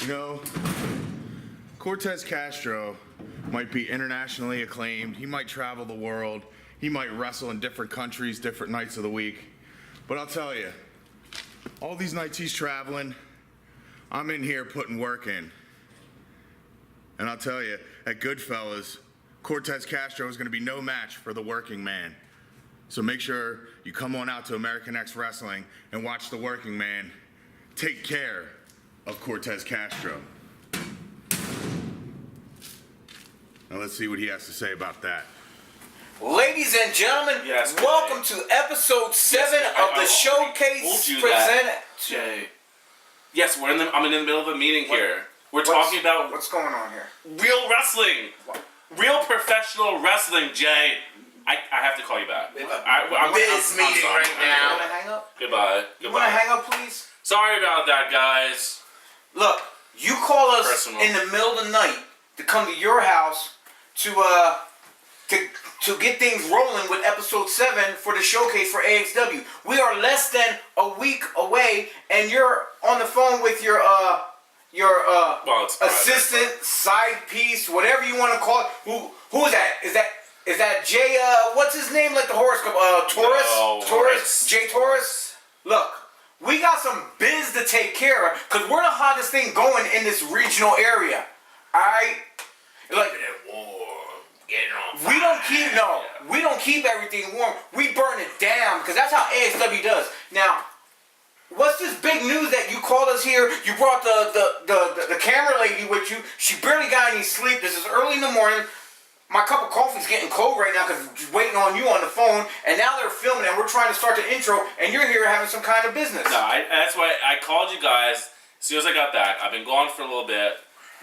You know, Cortez Castro might be internationally acclaimed. He might travel the world. He might wrestle in different countries, different nights of the week. But I'll tell you, all these nights he's traveling, I'm in here putting work in. And I'll tell you, at Goodfellas, Cortez Castro is going to be no match for the working man. So make sure you come on out to American X Wrestling and watch the working man take care of Cortez Castro. Now let's see what he has to say about that. Ladies and gentlemen, welcome to episode 7 of the showcase presented. Jay. Yes, I'm in the middle of a meeting here. We're talking about what's going on here. Real wrestling, real professional wrestling. Jay, I have to call you back. I'm meeting right now. You want to hang up? Goodbye. You want to hang up, please? Sorry about that, guys. Look, you call us in the middle of the night to come to your house to get things rolling with episode 7 for the showcase for AXW. We are less than a week away, and you're on the phone with your assistant, side piece, whatever you want to call it. Who is that? Is that Jay? What's his name? Like the horoscope? Taurus? No, Taurus? Jay Taurus? Look, we got some biz to take care of because we're the hottest thing going in this regional area. All right? Like, we don't keep everything warm. We burn it down because that's how AXW does. Now, what's this big news that you called us here? You brought the camera lady with you. She barely got any sleep. This is early in the morning. My cup of coffee's getting cold right now because I'm waiting on you on the phone. And now they're filming and we're trying to start the intro and you're here having some kind of business. No, that's why I called you guys as soon as I got back. I've been gone for a little bit.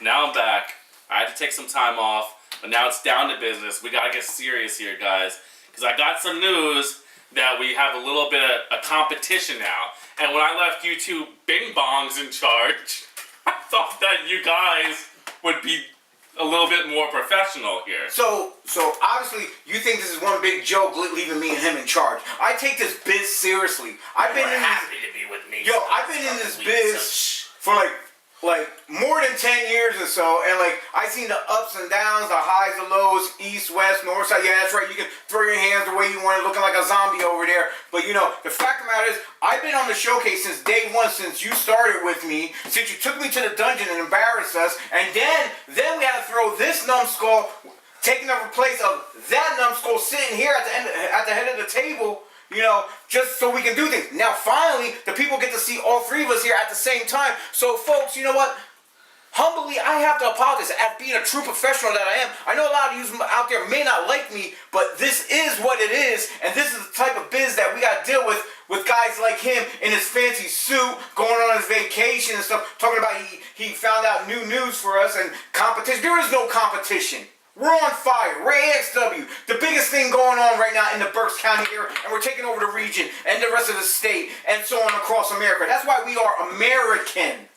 Now I'm back. I had to take some time off. But now it's down to business. We gotta get serious here, guys. Because I got some news that we have a little bit of a competition now. And when I left you two bing bongs in charge, I thought that you guys would be a little bit more professional here. So obviously you think this is one big joke leaving me and him in charge. I take this biz seriously. I've been happy to be with me. Yo, I've been in this biz for like more than 10 years or so, and like I seen the ups and downs, the highs, the lows, east, west, north, south. Yeah, that's right. You can throw your hands the way you want, looking like a zombie over there. But you know, the fact of the matter is, I've been on the showcase since day one, since you started with me, since you took me to the dungeon and embarrassed us, and then we had to throw this numbskull, taking over place of that numbskull sitting here at the head of the table. You know, just so we can do things. Now, finally, the people get to see all three of us here at the same time. So, folks, you know what? Humbly, I have to apologize. As being a true professional that I am, I know a lot of you out there may not like me, but this is what it is, and this is the type of biz that we got to deal with guys like him in his fancy suit, going on his vacation and stuff, talking about he found out new news for us and competition. There is no competition. We're on fire. We're AXW, the biggest thing going on right now in the Berks County area, and we're taking over the region and the rest of the state and so on across America. That's why we are American.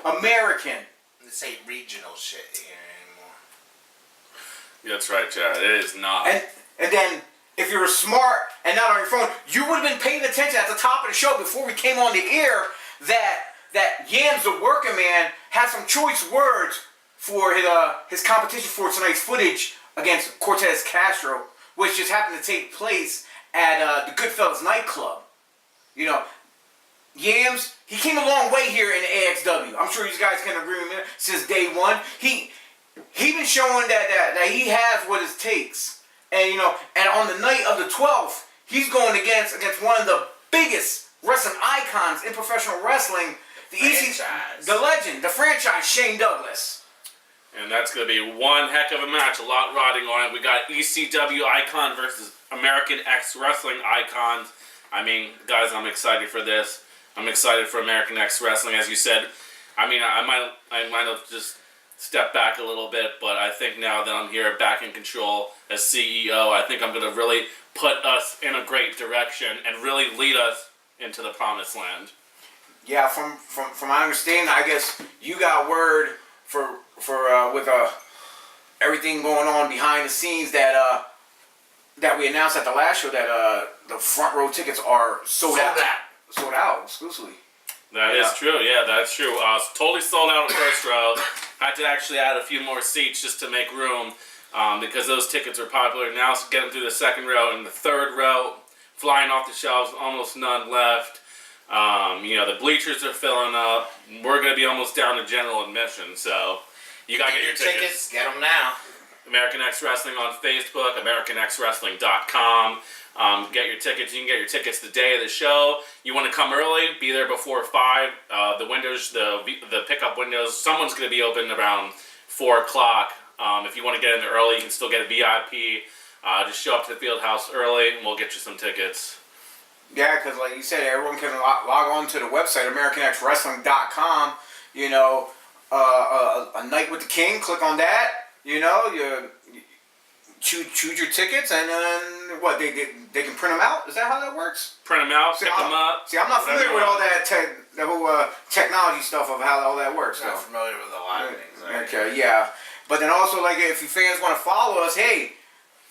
American. This ain't regional shit here anymore. That's right, Chad. It is not. And then, if you were smart and not on your phone, you would have been paying attention at the top of the show before we came on the air that Yams, the working man, had some choice words for his competition for tonight's footage against Cortez Castro, which just happened to take place at the Goodfellas nightclub. You know, Yams, he came a long way here in AXW. I'm sure you guys can agree with me. Since day one, he been showing that he has what it takes. And you know, and on the night of the 12th, he's going against one of the biggest wrestling icons in professional wrestling, the legend, the franchise, Shane Douglas. And that's going to be one heck of a match. A lot riding on it. We got ECW icon versus American X Wrestling icons. I mean, guys, I'm excited for this. I'm excited for American X Wrestling. As you said, I mean, I might have just stepped back a little bit, but I think now that I'm here back in control as CEO, I think I'm going to really put us in a great direction and really lead us into the promised land. Yeah, from my understanding, I guess you got word with everything going on behind the scenes that we announced at the last show that the front row tickets are sold out exclusively. That is true. Yeah, that's true. Totally sold out the first row. Had to actually add a few more seats just to make room because those tickets are popular. Now getting through the second row and the third row, flying off the shelves, almost none left. The bleachers are filling up. We're going to be almost down to general admission, so you got to get your tickets. Get them now. American X Wrestling on Facebook, AmericanXWrestling.com. Get your tickets. You can get your tickets the day of the show. You want to come early, be there before 5. The windows, the pickup windows, someone's going to be open around 4 o'clock. If you want to get in there early, you can still get a VIP. Just show up to the field house early, and we'll get you some tickets. Yeah, because like you said, everyone can log on to the website, AmericanXWrestling.com. A Night with the King, click on that. You choose your tickets, and then what? They can print them out. Is that how that works? Print them out, pick them up. See, I'm not familiar with all that the whole technology stuff of how all that works. I'm not familiar with a lot of things. Right? Okay, yeah. But then also, like, if you fans want to follow us, hey,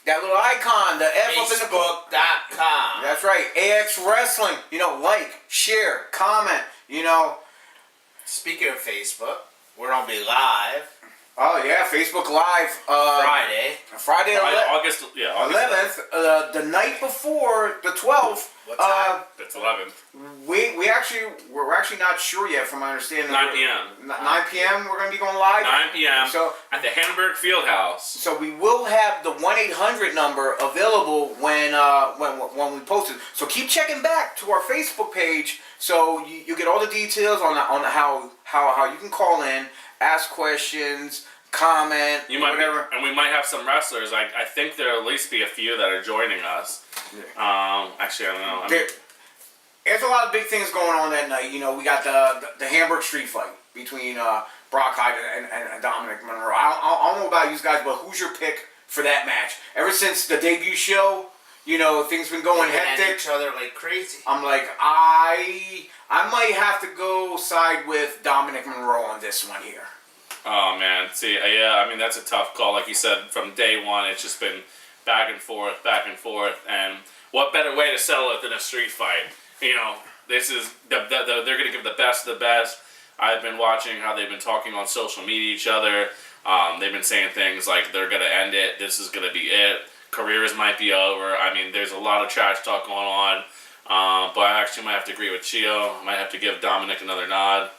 that little icon, the F up in the Facebook.com. That's right, AX Wrestling. Like, share, comment. Speaking of Facebook, we're gonna be live. Oh yeah, Facebook Live. Friday, August 11th. The night before the 12th. What time? It's 11th. We're actually not sure yet, from my understanding. 9 p.m. 9 p.m. We're gonna be going live. 9 p.m. So at the Hamburg Fieldhouse. So we will have the 1-800 number available when we post it. So keep checking back to our Facebook page, so you get all the details on how you can call in, ask questions, comment, whatever. And we might have some wrestlers. I think there'll at least be a few that are joining us. Yeah. Actually, I don't know. There's a lot of big things going on that night. We got the Hamburg Street Fight between Brock Hyde and Dominic Monroe. I don't know about you guys, but who's your pick for that match? Ever since the debut show, things been going hectic. Each other like crazy. I'm like, I might have to go side with Dominic Monroe on this one here. Oh man, see, yeah, I mean that's a tough call. Like you said, from day one, it's just been back and forth, and what better way to settle it than a street fight? This is they're gonna give the best of the best. I've been watching how they've been talking on social media each other. They've been saying things like they're gonna end it. This is gonna be it. Careers might be over. I mean, there's a lot of trash talk going on. But I actually might have to agree with Chio. I might have to give Dominic another nod.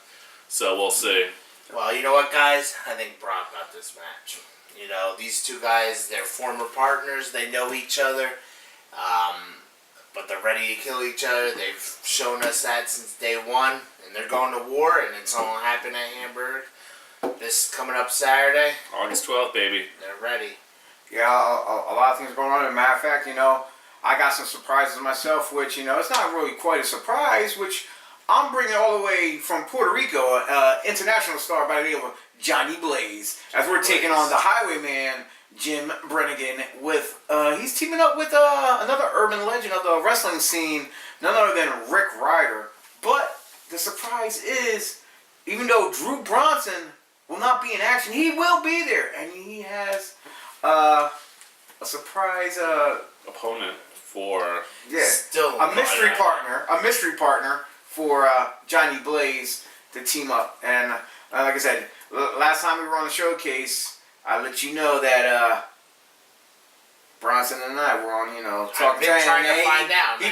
So we'll see. Well, you know what, guys? I think Brock got this match. These two guys, they're former partners. They know each other. But they're ready to kill each other. They've shown us that since day one. And they're going to war, and it's all happening at Hamburg. This coming up Saturday. August 12th, baby. They're ready. Yeah, a lot of things going on. As a matter of fact, I got some surprises myself, which, it's not really quite a surprise, which I'm bringing all the way from Puerto Rico, international star by the name of Johnny Blaze, as we're taking on the Highwayman, Jim Brennigan, with, he's teaming up with another urban legend of the wrestling scene, none other than Rick Ryder. But the surprise is, even though Drew Bronson will not be in action, he will be there, and he has a surprise opponent for still a mystery partner for Johnny Blaze to team up. And like I said, last time we were on the showcase, I let you know that Bronson and I were on, talking. I've been trying to find out. He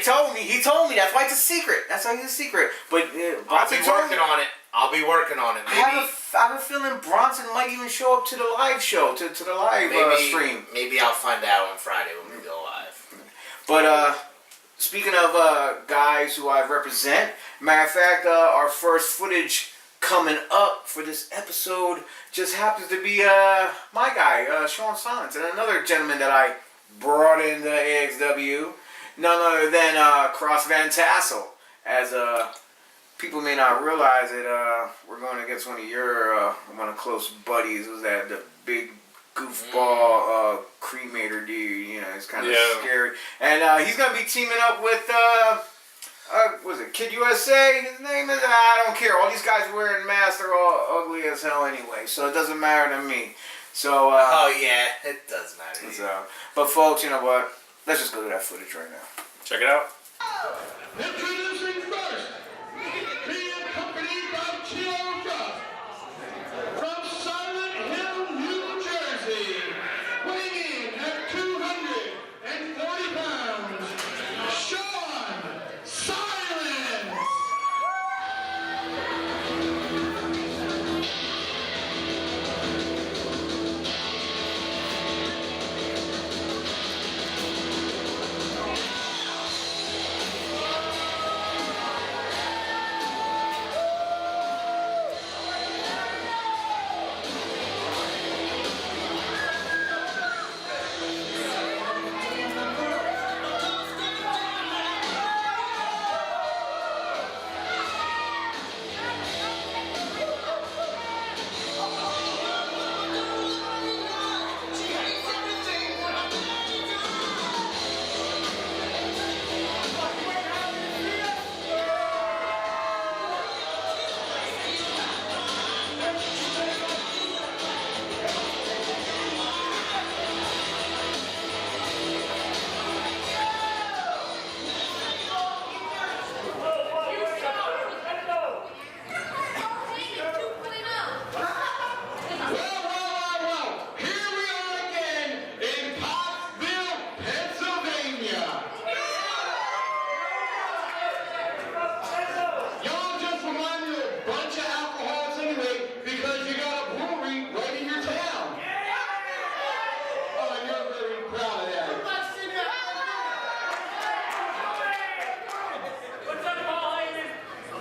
told me. That's why it's a secret. That's why it's a secret. But I'll be working on it. Maybe. I have a feeling Bronson might even show up to the live show, to the live stream. Maybe I'll find out on Friday when we go live. But speaking of guys who I represent, matter of fact, our first footage coming up for this episode just happens to be my guy, Sean Sons, and another gentleman that I brought into AXW, none other than Kras VanTasel. As people may not realize it, we're going against one of close buddies. Was that the big goofball Cremator dude? He's kind of scary, and he's gonna be teaming up with was it Kid USA? His name is, I don't care. All these guys wearing masks, they're all ugly as hell anyway, so it doesn't matter to me. So oh yeah, it does matter. So, but folks, you know what? Let's just go to that footage right now. Check it out. Introducing first, the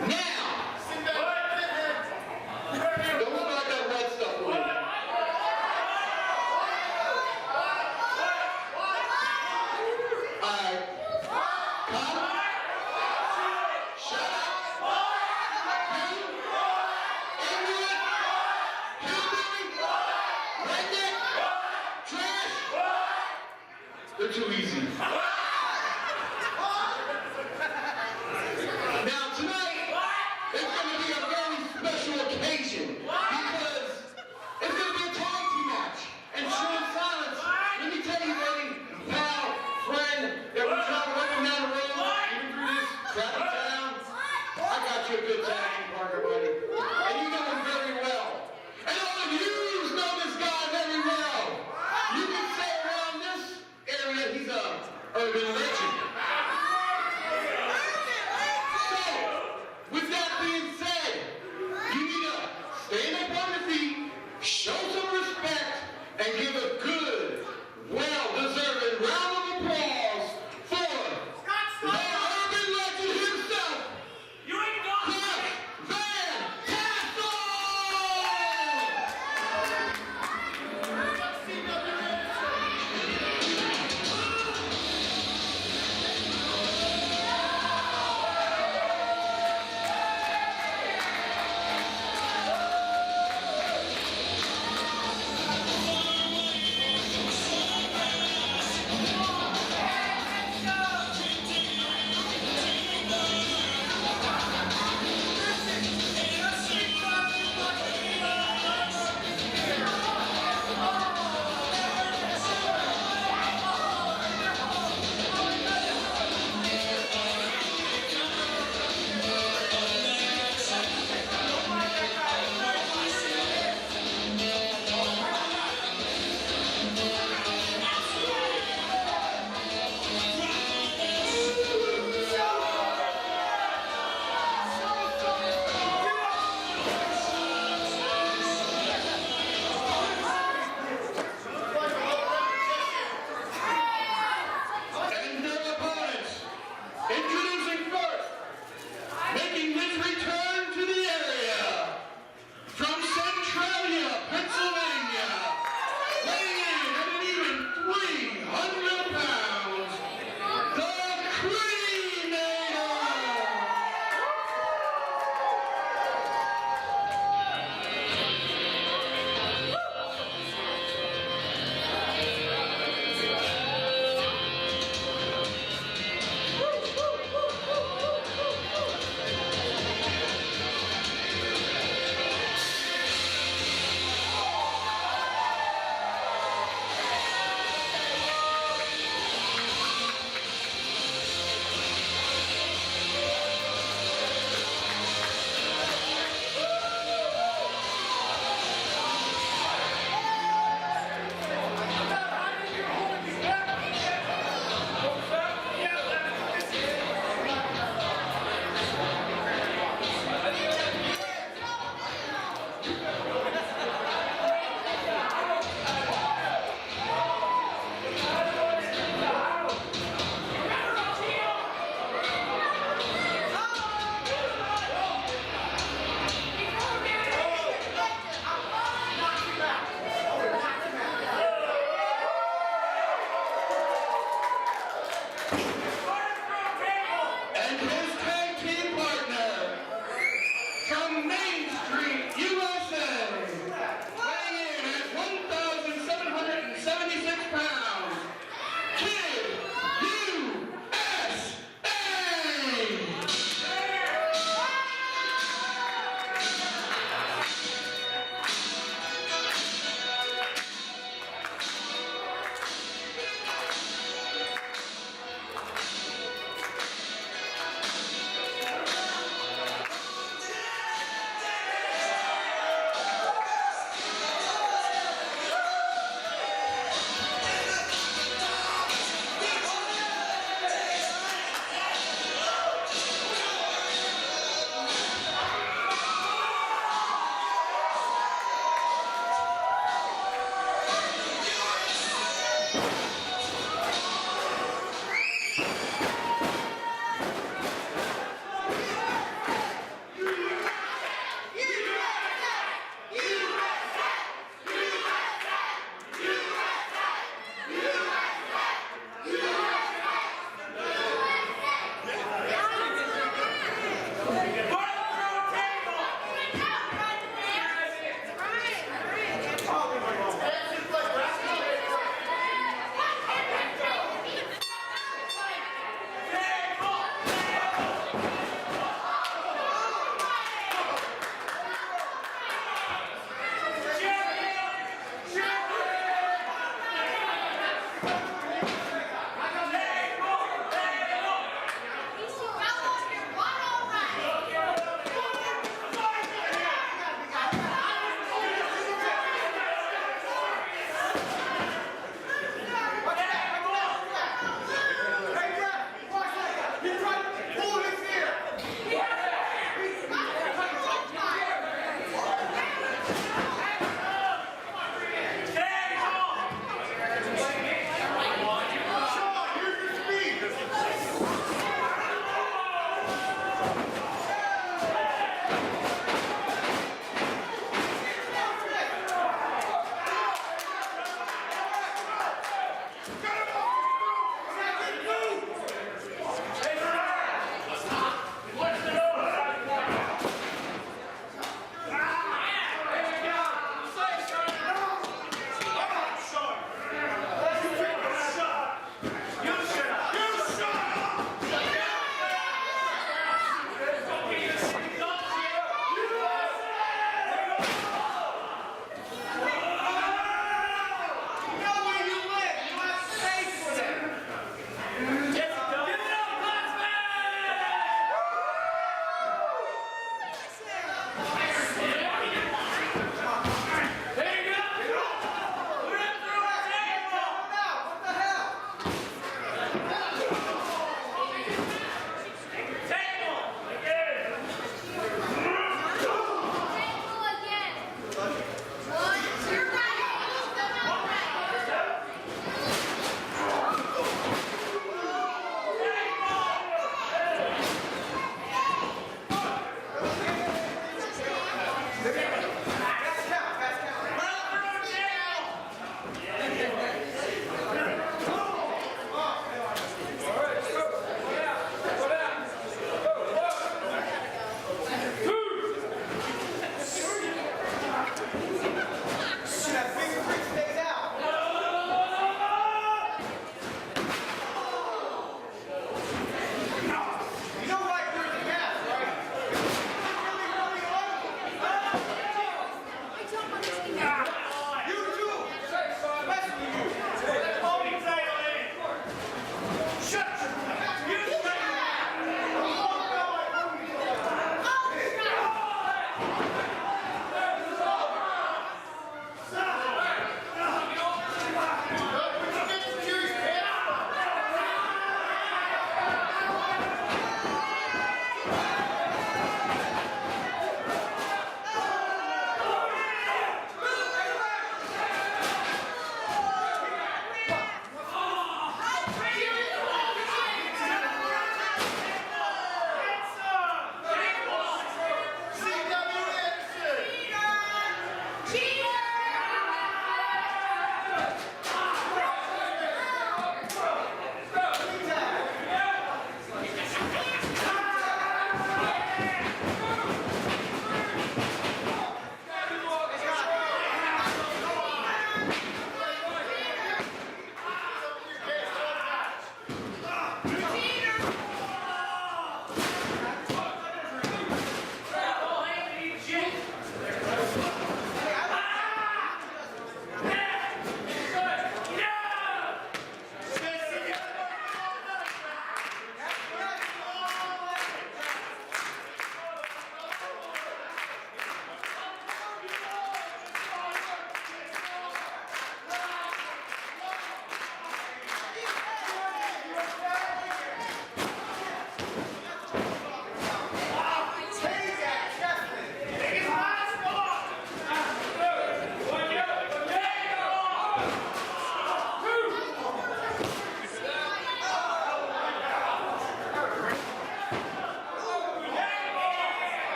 Now, don't look like that red stuff for you. Alright. Come. Shut up. You. Ignorant. Hillbilly. Redneck. Trash. They're too easy. Now tonight,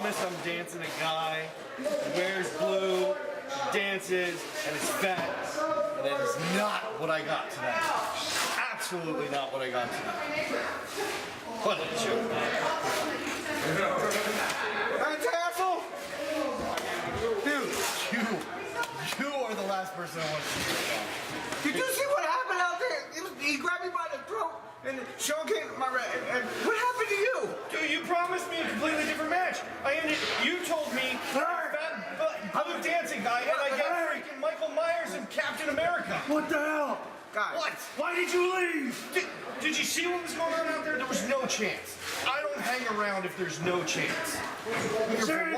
promise I'm dancing a guy who wears blue, dances, and is fat. And that is not what I got tonight. Absolutely not what I got tonight. What a joke. VanTasel? Dude, You are the last person I want to see. did you see what happened out there? He grabbed me by the throat and Sean came to my and what happened to you? Dude, you promised me a completely different match. You told me blue dancing guy, and I get freaking Michael Myers and Captain America. What the hell? Guys. What? Why did you leave? Did you see what was going on out there? There was no chance. I don't hang around if there's no chance. Here for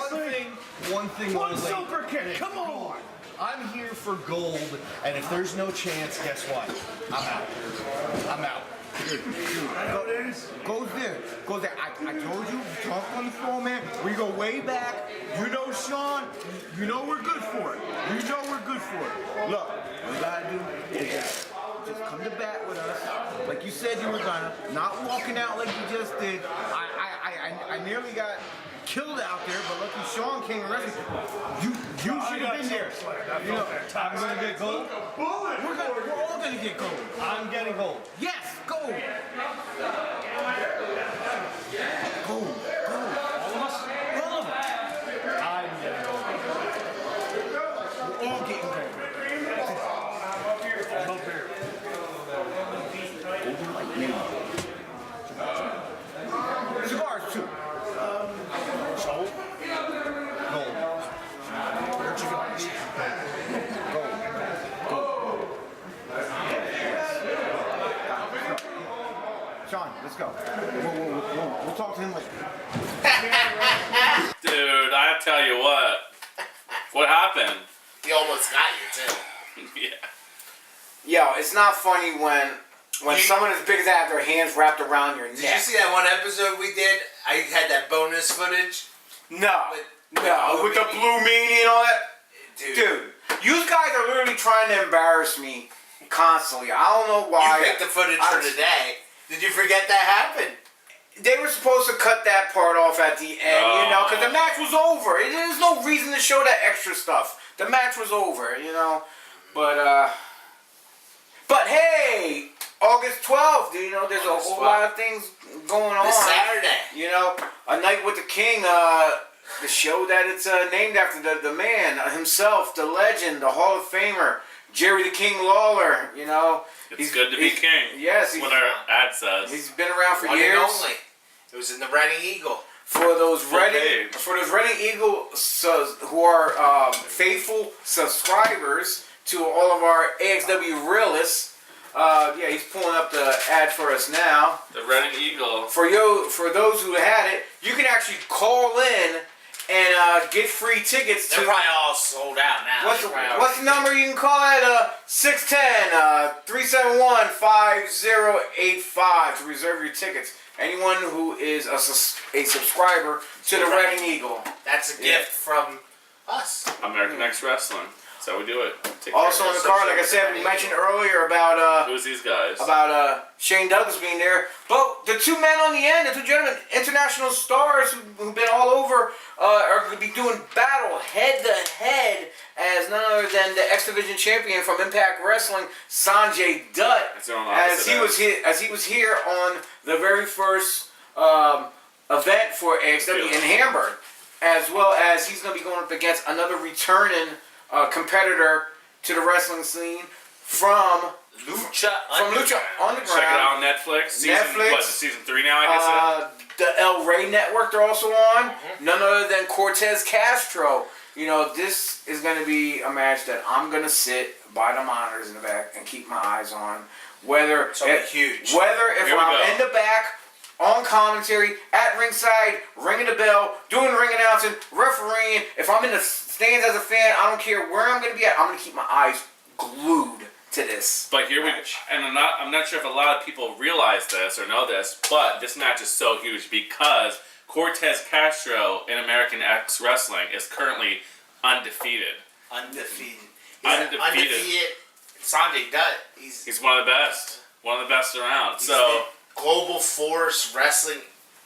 one thing only. Super kidding. Come on. I'm here for gold, and if there's no chance, guess what? I'm out. I'm out. Goes there. I told you, we talked on the phone, man. We go way back. You know Sean. You know we're good for it. You know we're good for it. Look, what you gotta do is just come to bat with us, like you said you were gonna. Not walking out like you just did. I nearly got killed out there, but lucky Sean came and rescued you. You should have been there. You know, I'm gonna get gold. we're all gonna get gold. I'm getting gold. Yes, gold. Gold. All of us. All of us. I'm getting gold. We're all getting gold. I'm up here. Golden like me. Cigars too. Gold. Where'd you go? Gold. Sean, let's go. We'll talk to him later. Dude, I tell you what. What happened? He almost got you too. Yeah. Yo, it's not funny when someone as big as that have their hands wrapped around your neck. Did you see that one episode we did? I had that bonus footage. No. With With the blue meanie and all that. Dude, you guys are literally trying to embarrass me constantly. I don't know why. You picked the footage for today. Did you forget that happened? They were supposed to cut that part off at the end, you know, because the match was over. There's no reason to show that extra stuff. The match was over, you know. But hey, August 12th, you know, there's a whole lot of things going on. This Saturday. You know, A Night with the King, the show that it's named after the man himself, the legend, the Hall of Famer, Jerry the King Lawler, you know. It's good to be king. Yes. That's what our ad says. He's been around for One years. and only. It was in the Reading Eagle. For those Reading page. Eagle who are faithful subscribers to all of our AXW realists, yeah, he's pulling up the ad for us now. The Reading Eagle. For those who had it, you can actually call in and get free tickets. They're probably all sold out now. What's the number you can call it? 610-371-5085 to reserve your tickets. Anyone who is a subscriber to the Reading Eagle. That's a gift from us. American X Wrestling. That's how we do it. Take Also care on of the card, like I said, we mentioned earlier about Who's these guys? Shane Douglas being there. But the two men on the end, the two gentlemen, international stars who've been all over, are going to be doing battle head to head as none other than the X Division champion from Impact Wrestling, Sanjay Dutt, That's their own as he opposite was here on the very first event for AXW in Hamburg, as well as he's going to be going up against another returning competitor to the wrestling scene from Lucha Underground. Check it out on Netflix. Season 3 now, I guess. The El Rey Network they're also on. None other than Cortez Castro. You know, this is going to be a match that I'm going to sit by the monitors in the back and keep my eyes on. Whether if Here we I'm in the back, on commentary, at ringside, ringing the bell, doing ring announcing, refereeing. If I'm in the stands as a fan, I don't care where I'm going to be at. I'm going to keep my eyes glued to this. But here match. and I'm not sure if a lot of people realize this or know this, but this match is so huge because Cortez Castro in American X Wrestling is currently undefeated. Undefeated. Undefeated. Sanjay Dutt. He's one of the best. One of the best around. He's So Global Force Wrestling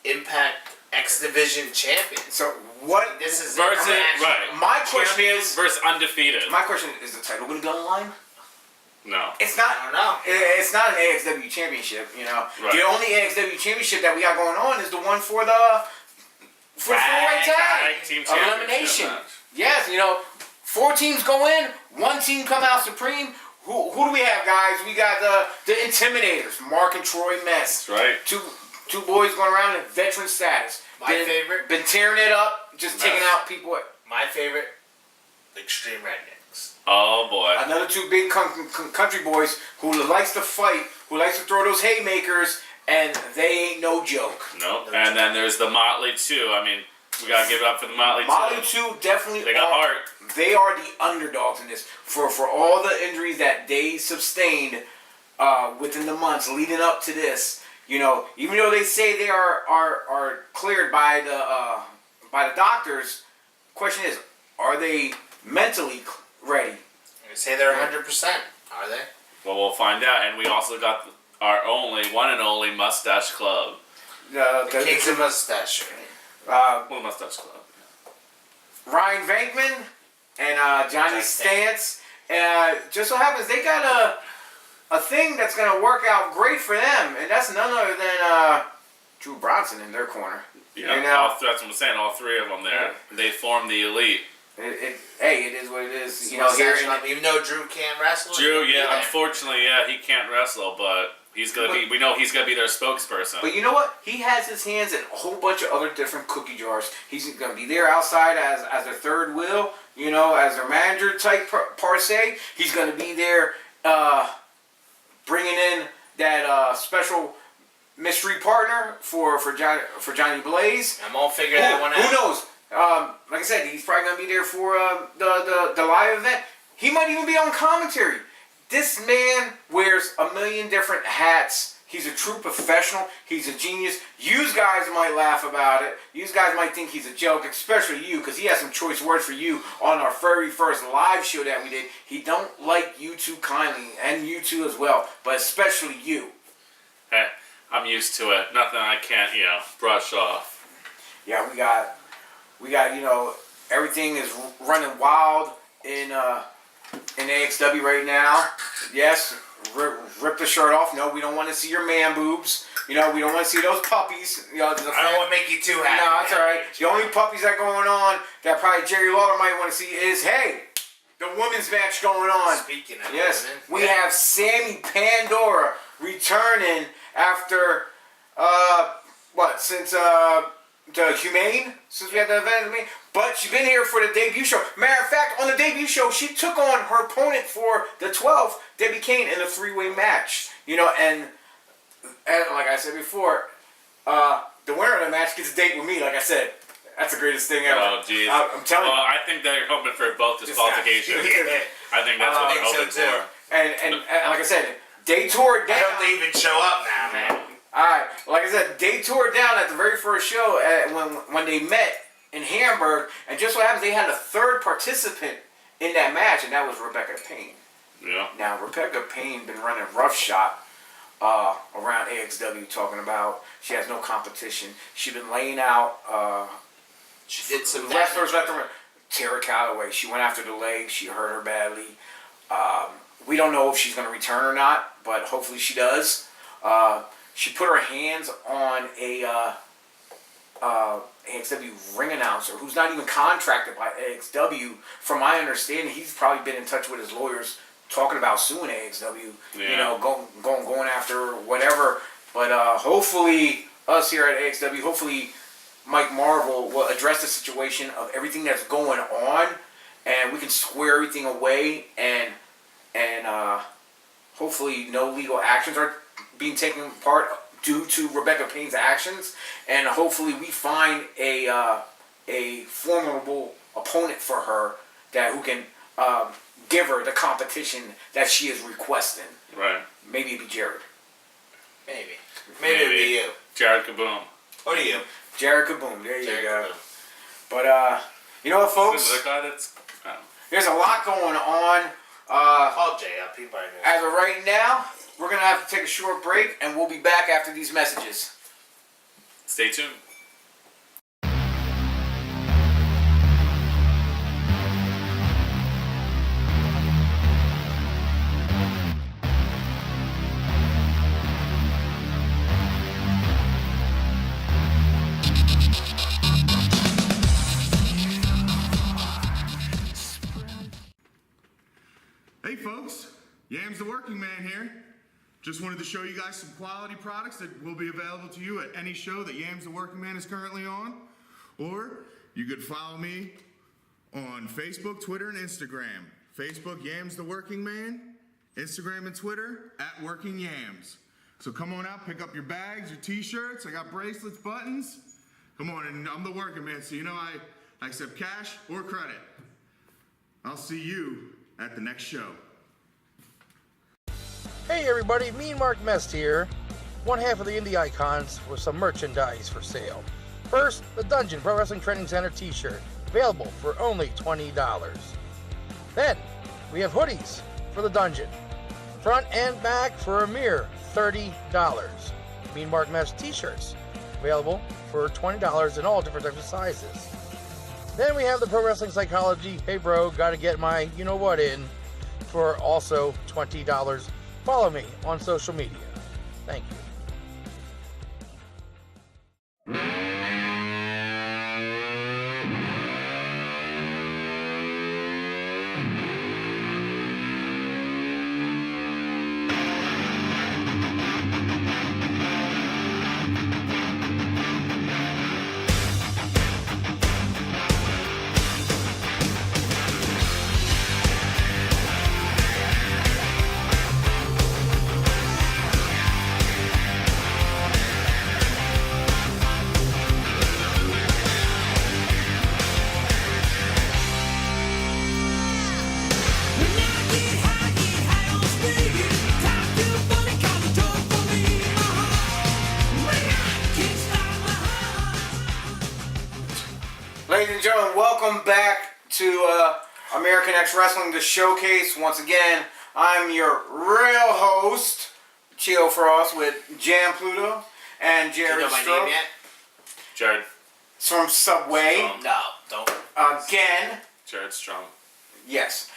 Impact X Division champion. So what? This is Versus right. My question Champions is. versus undefeated. My question is: the title going to be on the line? No. It's not. I don't know. It's not an AXW championship. You know, Right. the only AXW championship that we got going on is the one for the full-weight tag Team elimination. championship match. Yes, you know, 4 teams go in, 1 team come out supreme. Who do we have, guys? We got the Intimidators, Mark and Troy Mess. That's right. Two boys going around in veteran status. My favorite. Been tearing it up, just taking out people. My favorite, Extreme Rednecks. Oh boy. Another 2 big country boys who likes to fight, who likes to throw those haymakers, and they ain't no joke. Nope. And then there's the Motley too. I mean, we gotta give it up for the Motley Motley too. 2 definitely. They got heart. They are the underdogs in this for all the injuries that they sustained within the months leading up to this. You know, even though they say they are cleared by the doctors, question is, are they mentally ready? I say they're 100%. Are they? Well, we'll find out. And we also got our one and only Mustache Club. The Kings of Mustache. Well, Mustache Club. Ryan Venkman and Johnny Stance. Just so happens they got a thing that's gonna work out great for them, and that's none other than Drew Bronson in their corner. Yeah, You know? that's what I'm saying. All 3 of them there. They form the elite. Hey, it is what it is. You know, Mustache here. Club, even though Drew can't wrestle. Drew, yeah, unfortunately, yeah, he can't wrestle, but he's gonna be. We know he's gonna be their spokesperson. But you know what? He has his hands in a whole bunch of other different cookie jars. He's going to be there outside as their third wheel, you know, as their manager type per se. He's going to be there bringing in that special mystery partner for Johnny Blaze. I'm all figuring that one out. Who knows? Like I said, he's probably going to be there for the live event. He might even be on commentary. This man wears a million different hats. He's a true professional. He's a genius. You guys might laugh about it. You guys might think he's a joke, especially you, because he has some choice words for you on our very first live show that we did. He don't like you two kindly, and you two as well, but especially you. Hey, I'm used to it. Nothing I can't, brush off. Yeah, we got, everything is running wild in AXW right now. Yes, rip the shirt off. No, we don't want to see your man boobs. We don't want to see those puppies. I don't want to make you too happy. No, that's all right. The only puppies that are going on that probably Jerry Lawler might want to see is, hey, the women's match going on. Speaking of yes, women, we have Sammy Pandora returning after since the Humane, since we had the event. But she's been here for the debut show. Matter of fact, on the debut show, she took on her opponent for the 12th, Debbie Kane, in a 3-way match. And like I said before, the winner of the match gets a date with me. Like I said, that's the greatest thing ever. Oh, jeez. I'm telling you. Well, I think they're hoping for both disqualifications. I think that's what they're hoping so too. for. And like I said, they tore it down. I hope they even show up now, man. Alright, like I said, they tore it down at the very first show when they met in Hamburg, and just so happens they had a third participant in that match, and that was Rebecca Payne. Yeah. Now, Rebecca Payne been running roughshod around AXW, talking about she has no competition. She been laying out She did some wrestlers left and right. Tara Calloway, she went after the leg. She hurt her badly. We don't know if she's going to return or not, but hopefully she does. She put her hands on a AXW ring announcer who's not even contracted by AXW. From my understanding, he's probably been in touch with his lawyers talking about suing AXW. Yeah. Going after whatever. But hopefully us here at AXW, hopefully Mike Marvel will address the situation of everything that's going on, and we can square everything away, and hopefully no legal actions are being taken part due to Rebecca Payne's actions, and hopefully we find a formidable opponent for her who can give her the competition that she is requesting. Right. Maybe it'd be Jared. Maybe it'd be you. Jared Kaboom. Or you. Jared Kaboom. There you Jared go. Kaboom. But you know what, folks? This is the guy that's. There's a lot going on. Call Jay up. He probably knows. As of right now, we're going to have to take a short break, and we'll be back after these messages. Stay tuned. Yams the Working Man here. Just wanted to show you guys some quality products that will be available to you at any show that Yams the Working Man is currently on. Or you could follow me on Facebook, Twitter, and Instagram. Facebook, Yams the Working Man. Instagram and Twitter, @WorkingYams. So come on out, pick up your bags, your t-shirts. I got bracelets, buttons. Come on, and I'm the working man, so you know I accept cash or credit. I'll see you at the next show. Hey everybody, Mean Mark Mest here. One half of the Indie Icons with some merchandise for sale. First, the Dungeon Pro Wrestling Training Center t-shirt, available for only $20. Then, we have hoodies for the Dungeon. Front and back for a mere $30. Mean Mark Mest t-shirts, available for $20 in all different types of sizes. Then we have the Pro Wrestling Psychology, hey bro, gotta get my you-know-what in, for also $20. Follow me on social media. Thank you. Ladies and gentlemen, welcome back to American X Wrestling, the showcase. Once again, I'm your real host, Chio Frost, with Jam Pluto and Do you Jared know my Strunk name yet? Jared. from Subway. No, don't. Again, Jared Strong. yes.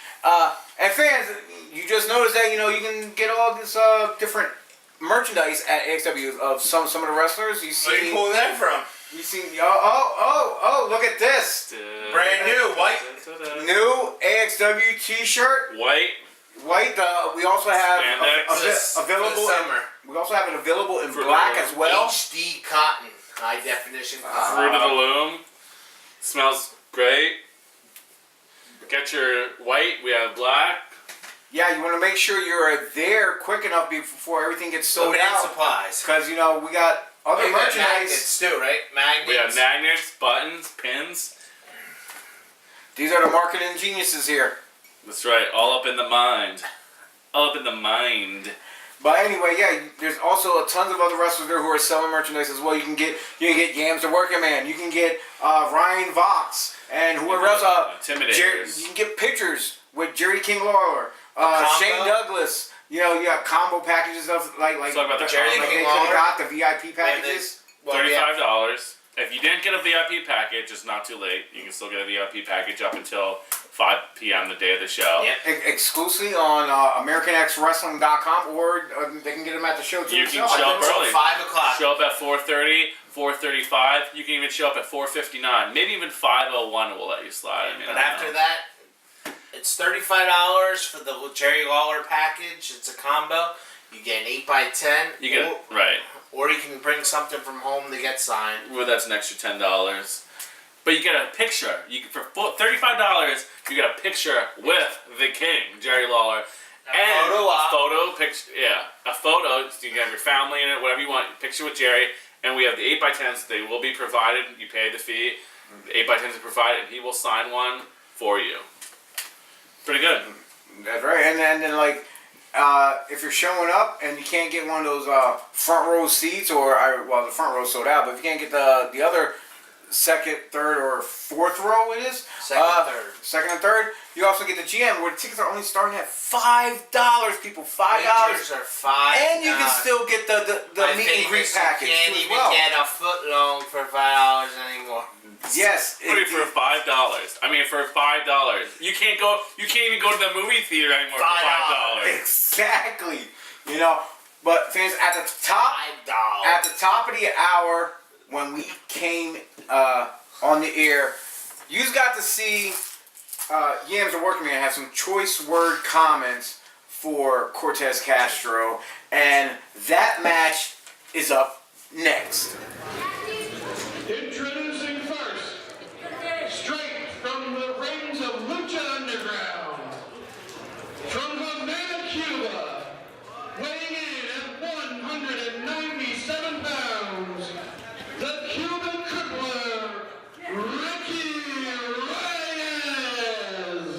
And fans, you just noticed that you can get all this different merchandise at AXW of some of the wrestlers. You see, Where are you pulling that from? you see, oh, look at this Brand new, white. new AXW T-shirt. White. White. We also have Spandex. available. For the summer. We also have it available in For black the as well. HD cotton, high definition cotton. Fruit of the Loom. Smells great. Get your white. We have black. Yeah, you want to make sure you're there quick enough before everything gets sold Limited out. supplies. Because we got other We got merchandise. magnets too, right? Magnets. We have magnets, buttons, pins. These are the marketing geniuses here. That's right. All up in the mind. All up in the mind. But anyway, yeah, there's also tons of other wrestlers there who are selling merchandise as well. You can get Yams the Working Man. You can get Ryan Vox and whoever else. Intimidators. You can get pictures with Jerry King Lawler, combo? Shane Douglas. You got combo packages of like talk about the Jerry combo. King King Lawler Lawler. got the VIP packages. $35. If you didn't get a VIP package, it's not too late. You can still get a VIP package up until 5 p.m. the day of the show. Yep. Exclusively on AmericanXWrestling.com, or they can get them at the show too. You can themselves. show up Until early. 5 o'clock. Show up at 4:30, 4:35. You can even show up at 4:59. Maybe even 5:01 will let you slide. I mean, But I don't after know. that, it's $35 for the Jerry Lawler package. It's a combo. You get an 8x10. You get it, right. Or you can bring something from home to get signed. Well, that's an extra $10. But you get a picture. For $35, you get a picture with the King, Jerry Lawler. And photo op. photo picture, yeah, a photo. So you can have your family in it, whatever you want. Picture with Jerry, and we have the 8x10s. They will be provided. You pay the fee. The 8x10s are provided, and he will sign one for you. Pretty good. That's right. And then like, if you're showing up and you can't get one of those front row seats, or the front row sold out, but if you can't get the other second, third, or fourth row, it is second and third. You also get the GM, where the tickets are only starting at $5. People, $5. Pictures are $5. And you can still get the meet and greet package You can't too as even well. get a foot long for $5 anymore. Yes. Put it for $5. I mean, for $5, you can't go. You can't even go to the movie theater anymore for $5. Exactly. But fans, at the top, $5. at the top of the hour when we came on the air, you got to see Yams the Working Man have some choice word comments for Cortez Castro, and that match is up next. Introducing first, straight from the rings of Lucha Underground, from Havana, Cuba, weighing in at 197 pounds, the Cuban crippler, Ricky Reyes.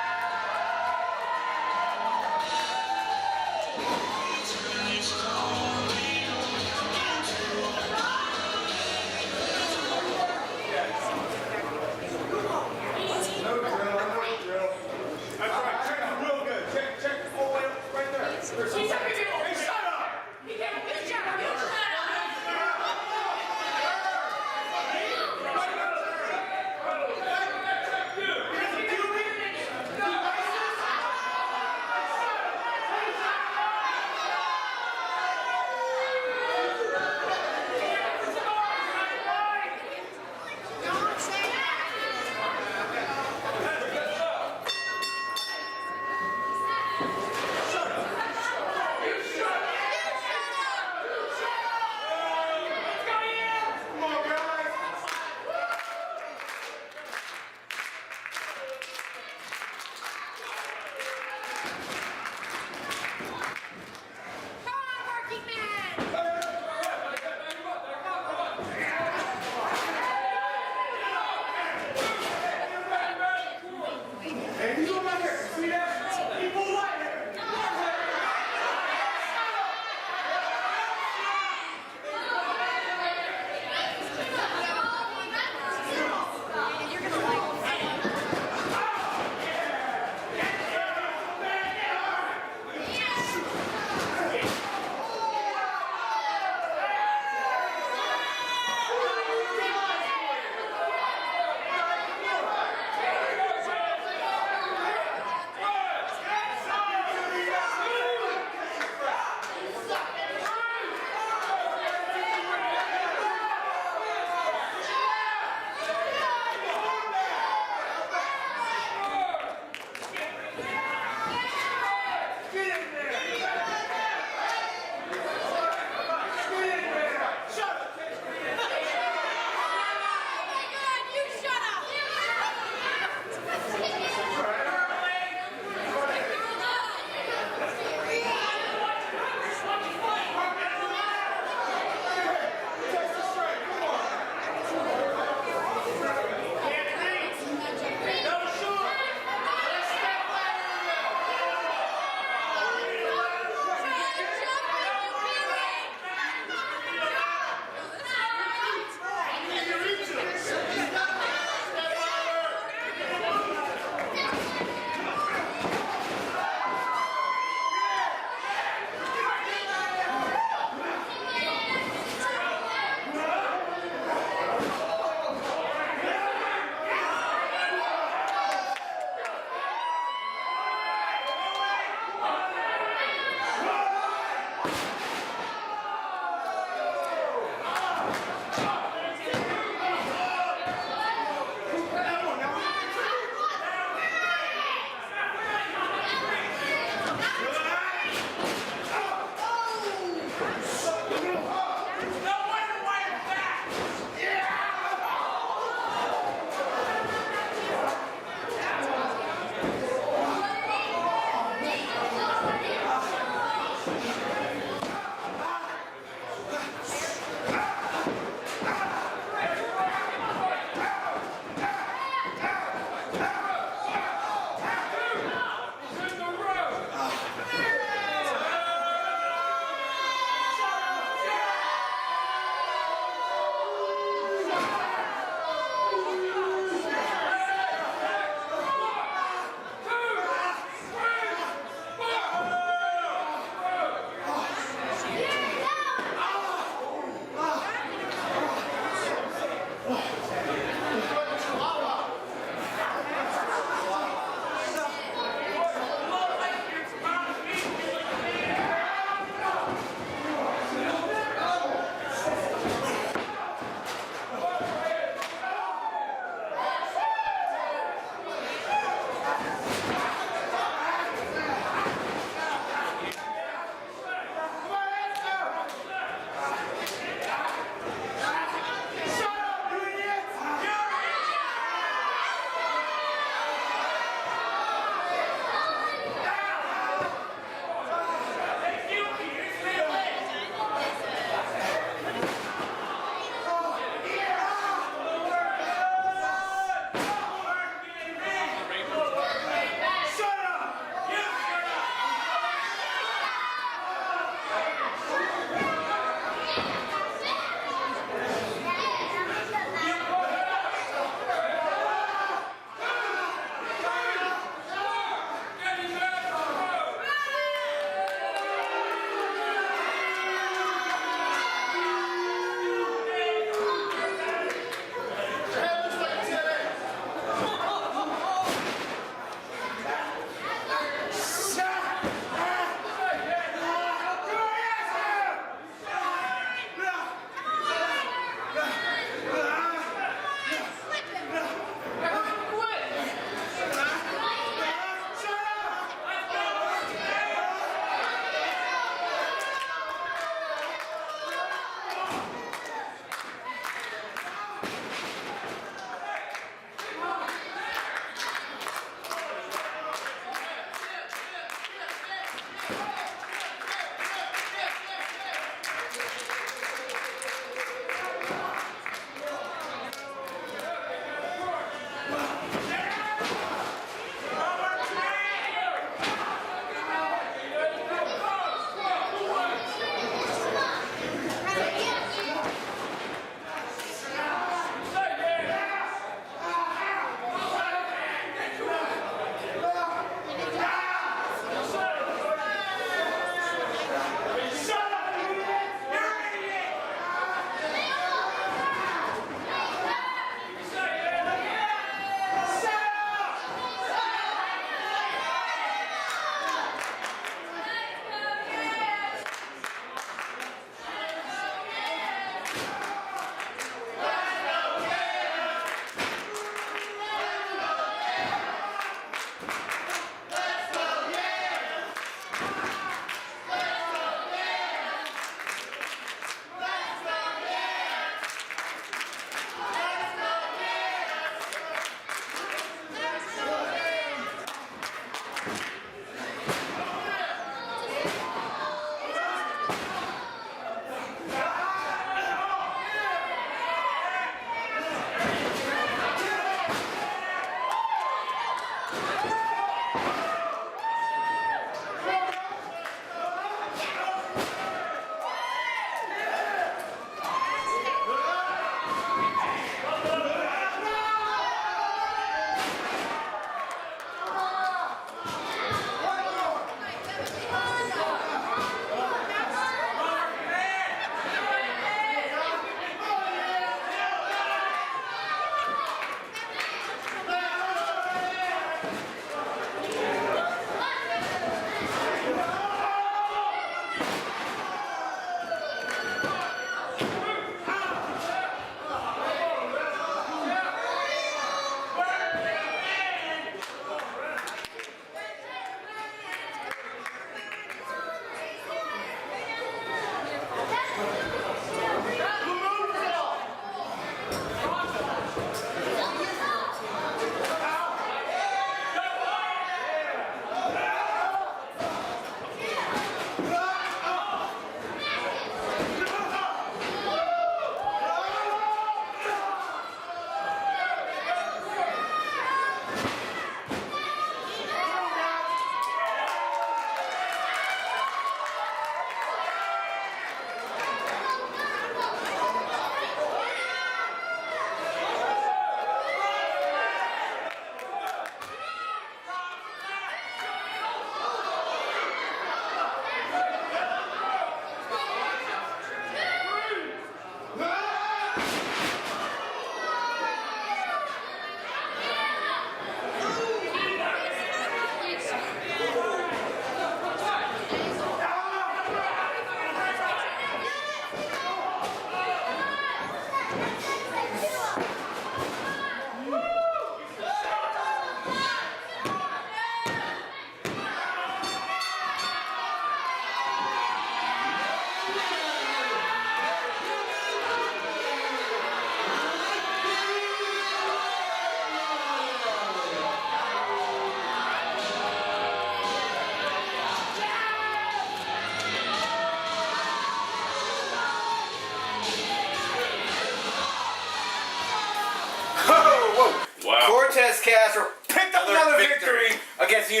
Cortez Castro picked up another victory against, he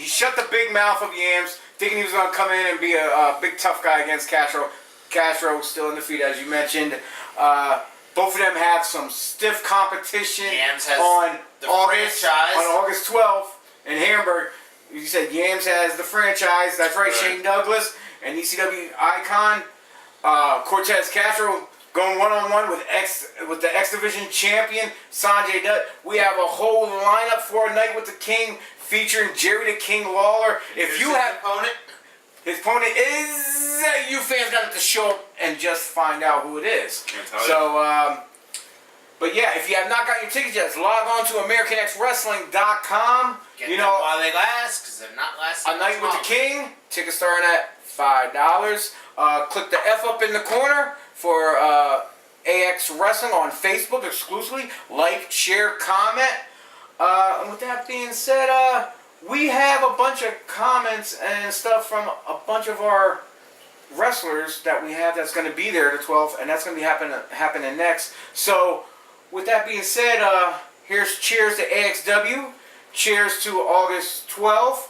shut the big mouth of Yams, thinking he was going to come in and be a big tough guy against Castro. Castro still in defeat, as you mentioned. Both of them have some stiff competition on August 12th in Hamburg. You said Yams has the franchise. That's right, Shane Douglas, an ECW icon. Cortez Castro going one-on-one with the X Division champion Sanjay Dutt. We have a whole lineup for a night with the King featuring Jerry the King Lawler. If you have his opponent is you fans got to show up and just find out who it is. So, but yeah, if you have not got your tickets yet, log on to AmericanXWrestling.com. Get them while they last, because they're not lasting. A Night with the King. Tickets starting at $5. Click the F up in the corner for AX Wrestling on Facebook exclusively. Like, share, comment. And with that being said, we have a bunch of comments and stuff from a bunch of our wrestlers that we have that's going to be there the 12th, and that's going to be happening next. So, with that being said, here's cheers to AXW. Cheers to August 12th.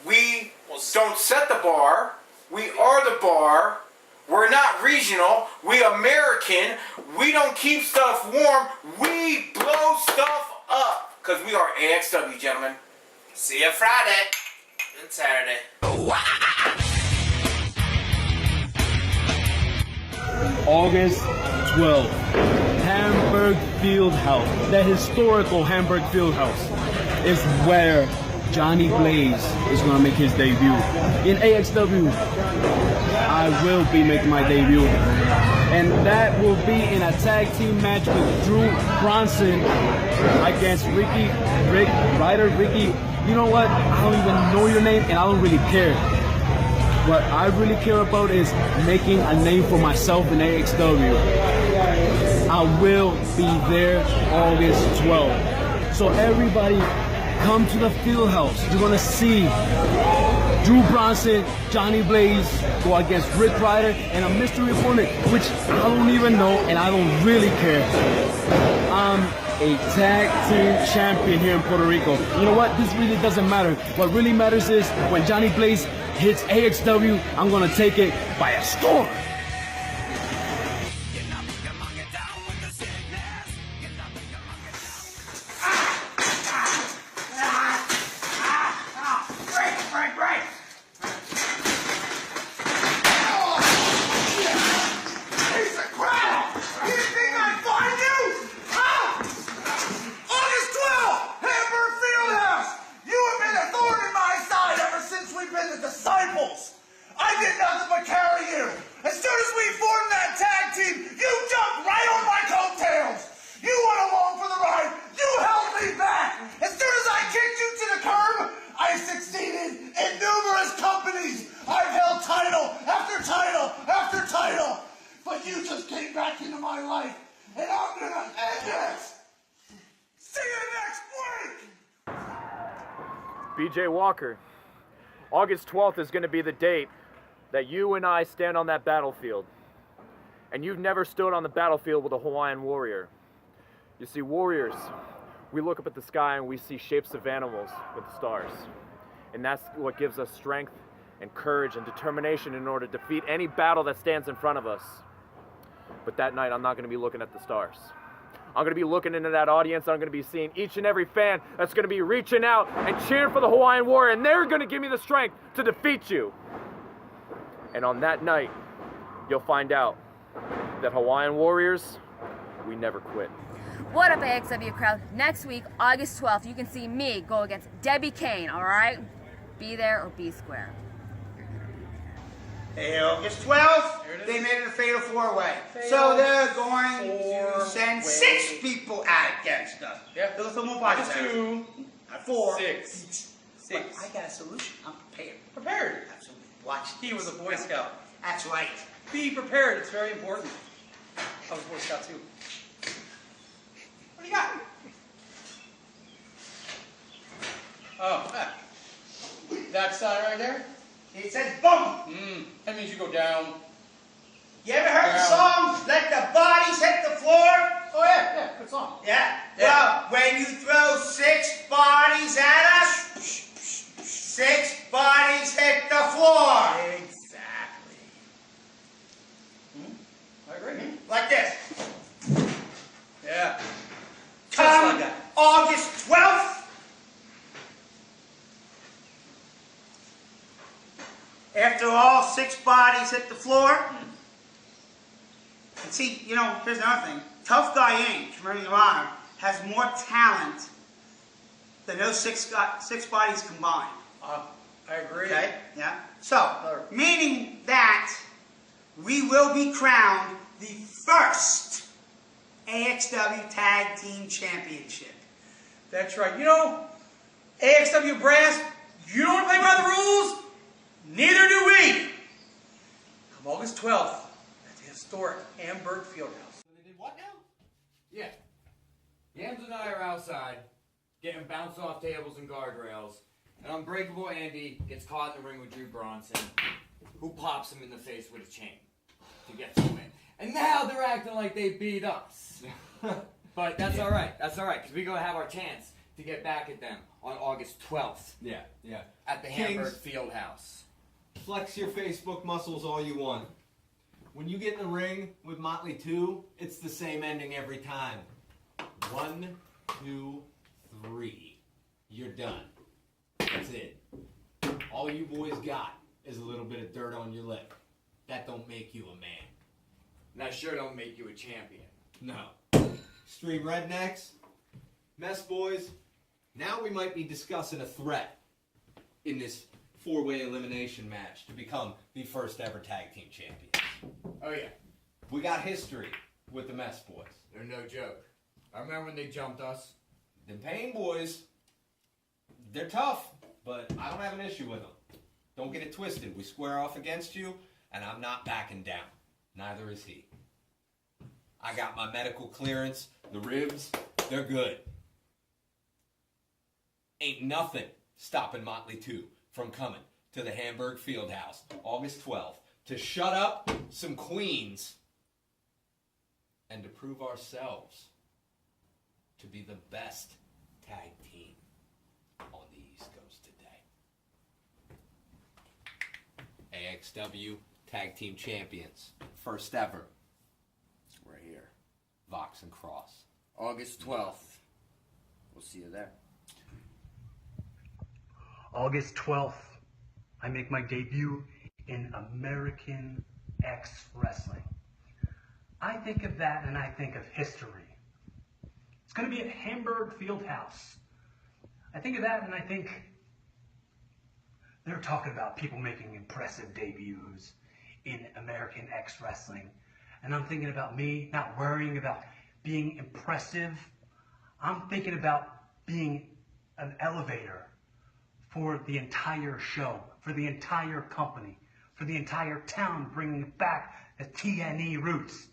We don't set the bar. We are the bar. We're not regional. We American. We don't keep stuff warm. We blow stuff up. Because we are AXW, gentlemen. See you Friday and Saturday. August 12th, Hamburg Fieldhouse, the historical Hamburg Fieldhouse, is where Johnny Blaze is going to make his debut. In AXW, I will be making my debut. And that will be in a tag team match with Drew Bronson against Ricky. You know what? I don't even know your name and I don't really care. What I really care about is making a name for myself in AXW. I will be there August 12th. So everybody come to the Fieldhouse. You're going to see Drew Bronson, Johnny Blaze go against Rick Ryder and a mystery opponent, which I don't even know and I don't really care. I'm a tag team champion here in Puerto Rico. You know what? This really doesn't matter. What really matters is when Johnny Blaze hits AXW, I'm going to take it by a storm. BJ Walker, August 12th is going to be the date that you and I stand on that battlefield. And you've never stood on the battlefield with a Hawaiian warrior. You see, warriors, we look up at the sky and we see shapes of animals with stars. And that's what gives us strength and courage and determination in order to defeat any battle that stands in front of us. But that night, I'm not going to be looking at the stars. I'm going to be looking into that audience. I'm going to be seeing each and every fan that's going to be reaching out and cheering for the Hawaiian Warrior, and they're going to give me the strength to defeat you. And on that night, you'll find out that Hawaiian Warriors, we never quit. What up, AXW crowd? Next week, August 12th, you can see me go against Debbie Kane, all right? Be there or be square. Hey, August 12th, they made it a fatal four-way. So they're going to send 6 people out against us. Yeah. That's 2. Not 4. 6. But I got a solution. I'm prepared. Prepared. Absolutely. Watch. He was a Boy Scout. That's right. Be prepared. It's very important. I was a Boy Scout too. What do you got? Oh, that sign right there? It says boom. That means you go down. You ever heard the song, Let the Bodies Hit the Floor? Oh, yeah, good song. Yeah? Yeah. Well, when you throw 6 bodies at us, 6 bodies hit the floor. Exactly. I agree. Like this. Yeah. Just Come like that. August 12th, after all 6 bodies hit the floor, and see, you know, here's another thing. Tough Guy Inc., Ring of Honor, has more talent than those 6 bodies combined. I agree. Okay? Yeah? So, meaning that we will be crowned the first AXW Tag Team Championship. That's right. You know, AXW Brass, you don't play by the rules, neither do we. Come August 12th at the historic Hamburg Fieldhouse. They did what now? Yeah. Yams and I are outside, getting bounced off tables and guardrails, and Unbreakable Andy gets caught in the ring with Drew Bronson, who pops him in the face with a chain to get to the win. And now they're acting like they beat us. But that's all right. That's all right, because we're going to have our chance to get back at them on August 12th. Yeah. At the Hamburg Fieldhouse. Flex your Facebook muscles all you want. When you get in the ring with Motley 2, it's the same ending every time. 1, 2, 3. You're done. That's it. All you boys got is a little bit of dirt on your lip. That don't make you a man. And that sure don't make you a champion. No. Stream Rednecks, Mess Boys, now we might be discussing a threat in this 4-way elimination match to become the first ever tag team champions. Oh, yeah. We got history with the Mess Boys. They're no joke. I remember when they jumped us. The Pain Boys, they're tough, but I don't have an issue with them. Don't get it twisted. We square off against you, and I'm not backing down. Neither is he. I got my medical clearance. The ribs, they're good. Ain't nothing stopping Motley 2 from coming to the Hamburg Fieldhouse August 12th to shut up some queens and to prove ourselves to be the best tag team on the East Coast today. AXW Tag Team Champions. First ever. We're here. Vox and Kras. August 12th. We'll see you there. August 12th, I make my debut in American X Wrestling. I think of that and I think of history. It's going to be at Hamburg Fieldhouse. I think of that and I think they're talking about people making impressive debuts in American X Wrestling. And I'm thinking about me not worrying about being impressive. I'm thinking about being an elevator for the entire show, for the entire company, for the entire town, bringing it back the TNE roots.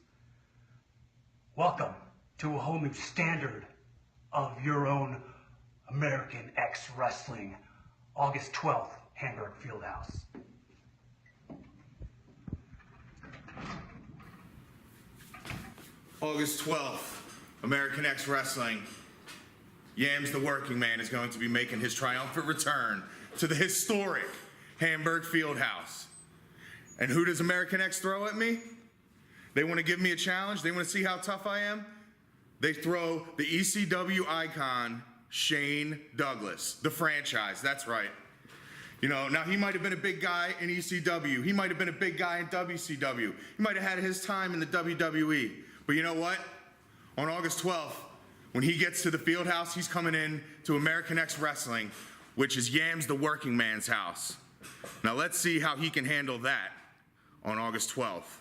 Welcome to a whole new standard of your own American X Wrestling, August 12th, Hamburg Fieldhouse. August 12th, American X Wrestling. Yams the Working Man is going to be making his triumphant return to the historic Hamburg Fieldhouse. And who does American X throw at me? They want to give me a challenge? They want to see how tough I am? They throw the ECW icon, Shane Douglas, the franchise, that's right. You know, now he might have been a big guy in ECW. He might have been a big guy in WCW. He might have had his time in the WWE. But you know what? On August 12th, when he gets to the Fieldhouse, he's coming in to American X Wrestling, which is Yams the Working Man's house. Now let's see how he can handle that on August 12th.